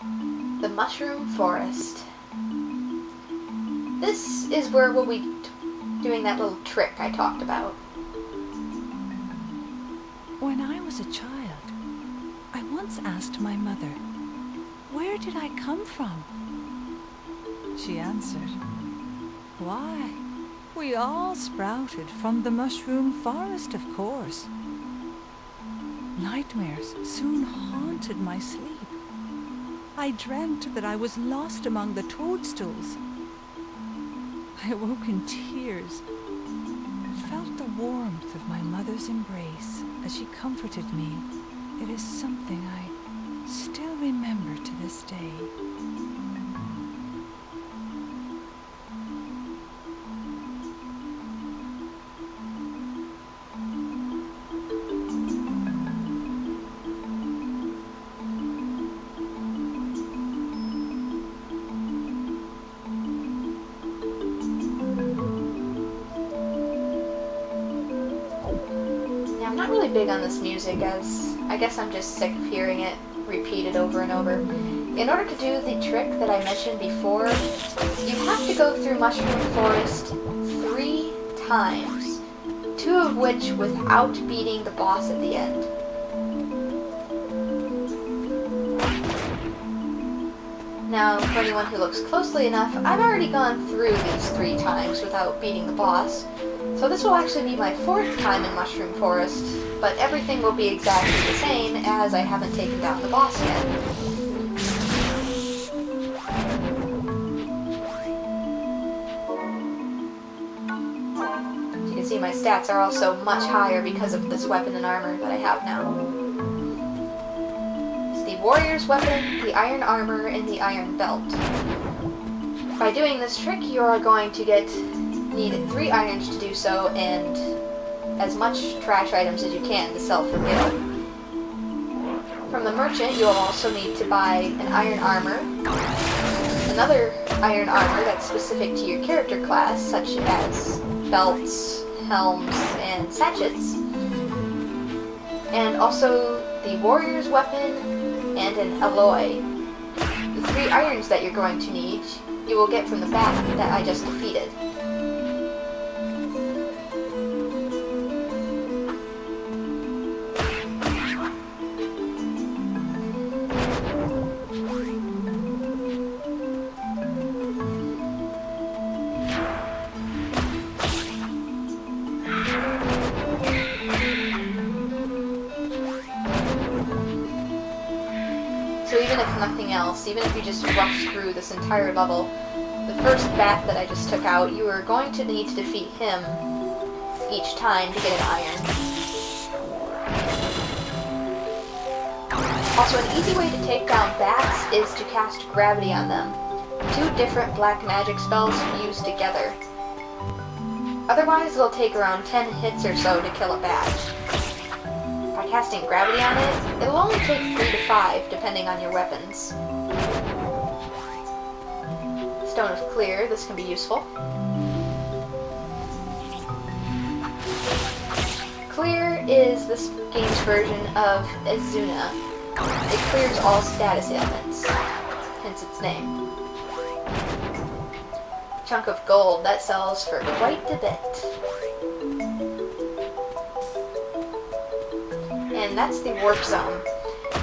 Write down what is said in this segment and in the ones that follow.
The Mushroom Forest. This is where we'll be doing that little trick I talked about. When I was a child, I once asked my mother, "Where did I come from?" She answered, "Why, we all sprouted from the mushroom forest, of course." Nightmares soon haunted my sleep. I dreamt that I was lost among the toadstools. I awoke in tears, but felt the warmth of my mother's embrace as she comforted me. It is something I still remember to this day. I'm not really big on this music, as I guess I'm just sick of hearing it repeated over and over. In order to do the trick that I mentioned before, you have to go through Mushroom Forest 3 times, 2 of which without beating the boss at the end. Now, for anyone who looks closely enough, I've already gone through these 3 times without beating the boss. So this will actually be my 4th time in Mushroom Forest, but everything will be exactly the same as I haven't taken down the boss yet. As you can see, my stats are also much higher because of this weapon and armor that I have now. It's the Warrior's Weapon, the Iron Armor, and the Iron Belt. By doing this trick, you are going to need 3 irons to do so, and as much trash items as you can to sell for gil. From the merchant, you will also need to buy an iron armor, another iron armor that's specific to your character class, such as belts, helms, and sachets, and also the warrior's weapon and an alloy. The 3 irons that you're going to need, you will get from the bat that I just defeated. So even if nothing else, even if you just rush through this entire level, the first bat that I just took out, you are going to need to defeat him each time to get an iron. Also, an easy way to take down bats is to cast gravity on them. 2 different black magic spells fused together. Otherwise, it'll take around 10 hits or so to kill a bat. By casting gravity on it, it'll only take 3 to 5, depending on your weapons. Stone of Clear, this can be useful. Clear is this game's version of Azuna. It clears all status ailments, hence its name. Chunk of Gold, that sells for quite a bit. And that's the warp zone.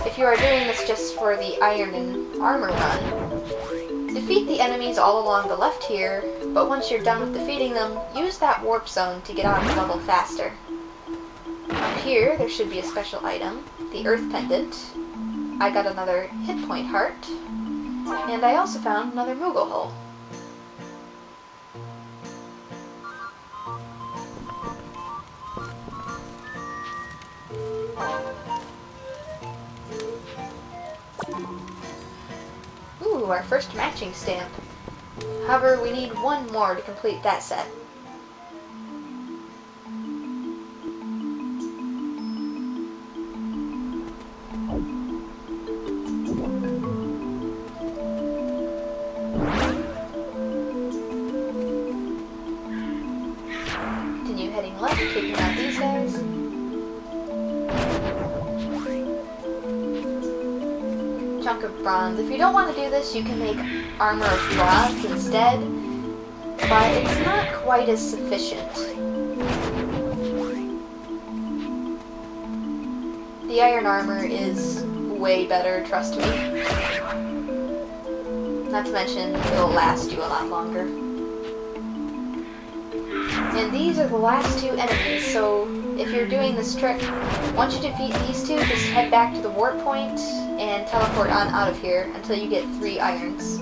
If you are doing this just for the iron and armor run, defeat the enemies all along the left here, but once you're done with defeating them, use that warp zone to get out of the level faster. Up here, there should be a special item, the Earth Pendant. I got another hit point heart, and I also found another Moogle hole. Ooh, our first matching stamp. However, we need 1 more to complete that set. Continue heading left, taking out these guys. chunk of bronze. If you don't want to do this, you can make armor of bronze instead, but it's not quite as sufficient. The iron armor is way better, trust me. Not to mention, it'll last you a lot longer. And these are the last two enemies, so if you're doing this trick, once you defeat these two, just head back to the warp point and teleport on out of here until you get 3 irons.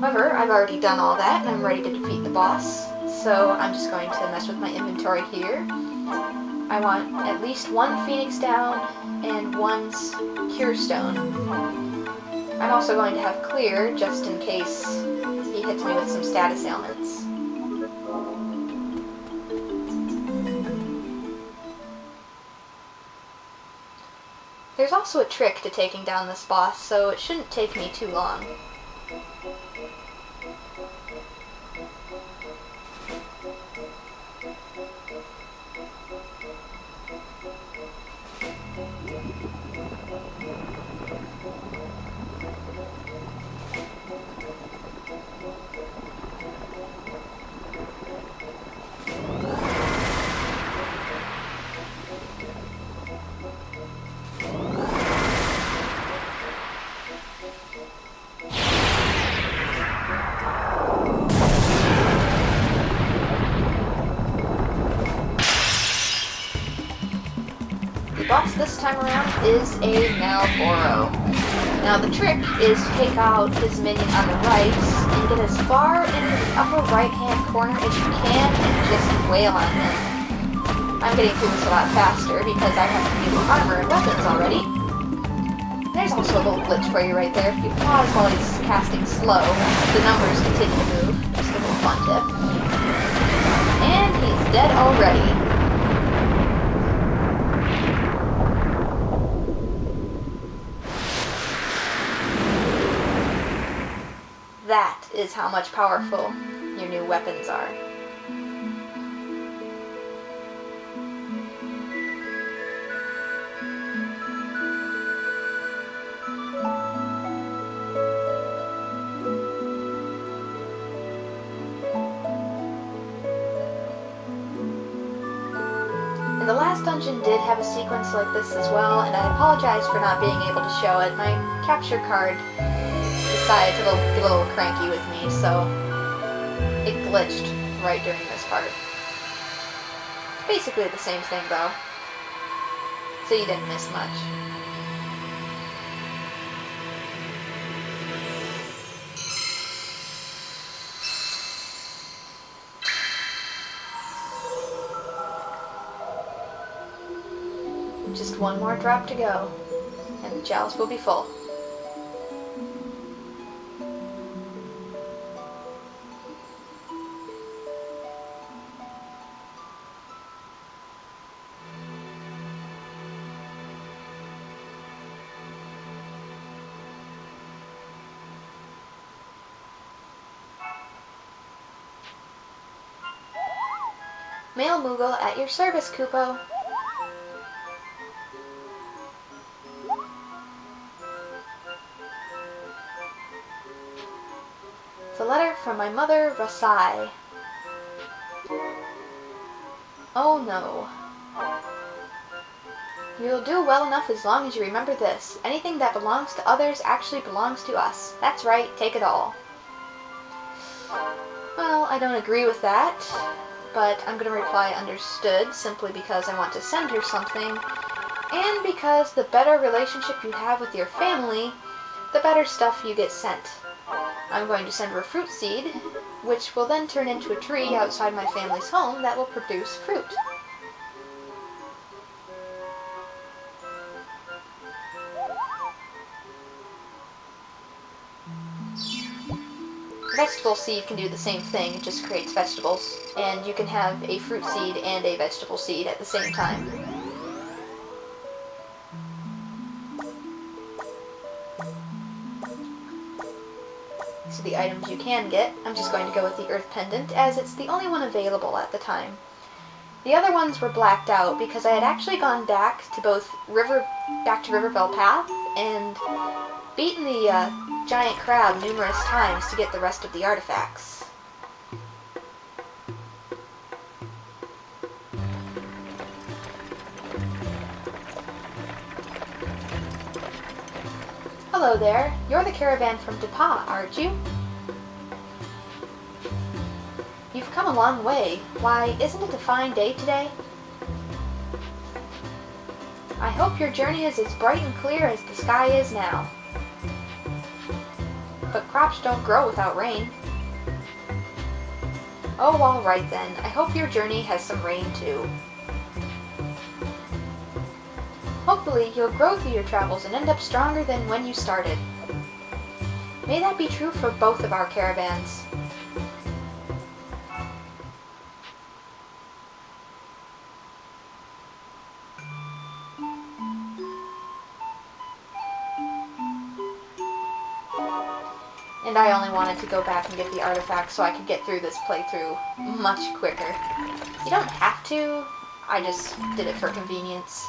However, I've already done all that and I'm ready to defeat the boss, so I'm just going to mess with my inventory here. I want at least 1 Phoenix down and 1 Cure Stone. I'm also going to have Clear just in case he hits me with some status ailments. There's also a trick to taking down this boss, so it shouldn't take me too long. The boss this time around is a Malboro. Now the trick is to take out his minion on the right and get as far into the upper right hand corner as you can and just wail on him. I'm getting through this a lot faster because I have new armor and weapons already. There's also a little glitch for you right there. If you pause while he's casting slow, the numbers continue to move. Just a little fun tip. And he's dead already. That is how much powerful your new weapons are. And the last dungeon did have a sequence like this as well, and I apologize for not being able to show it. My capture card decided to get a little cranky with me, so it glitched right during this part. It's basically the same thing though, so you didn't miss much. Just one more drop to go, and the chalice will be full. Male Moogle at your service, Kupo. It's a letter from my mother, Rasai. Oh no. You'll do well enough as long as you remember this. Anything that belongs to others actually belongs to us. That's right, take it all. Well, I don't agree with that, but I'm going to reply understood simply because I want to send her something, and because the better relationship you have with your family, the better stuff you get sent. I'm going to send her a fruit seed, which will then turn into a tree outside my family's home that will produce fruit. Vegetable seed can do the same thing, it just creates vegetables, and you can have a fruit seed and a vegetable seed at the same time. So the items you can get, I'm just going to go with the Earth Pendant, as it's the only one available at the time. The other ones were blacked out because I had actually gone back to Riverfell Path and beaten the giant crab numerous times to get the rest of the artifacts. Hello there. You're the caravan from Depah, aren't you? You've come a long way. Why, isn't it a fine day today? I hope your journey is as bright and clear as the sky is now. But crops don't grow without rain. Oh, all right then. I hope your journey has some rain too. Hopefully, you'll grow through your travels and end up stronger than when you started. May that be true for both of our caravans. And I only wanted to go back and get the artifacts so I could get through this playthrough much quicker. You don't have to, I just did it for convenience.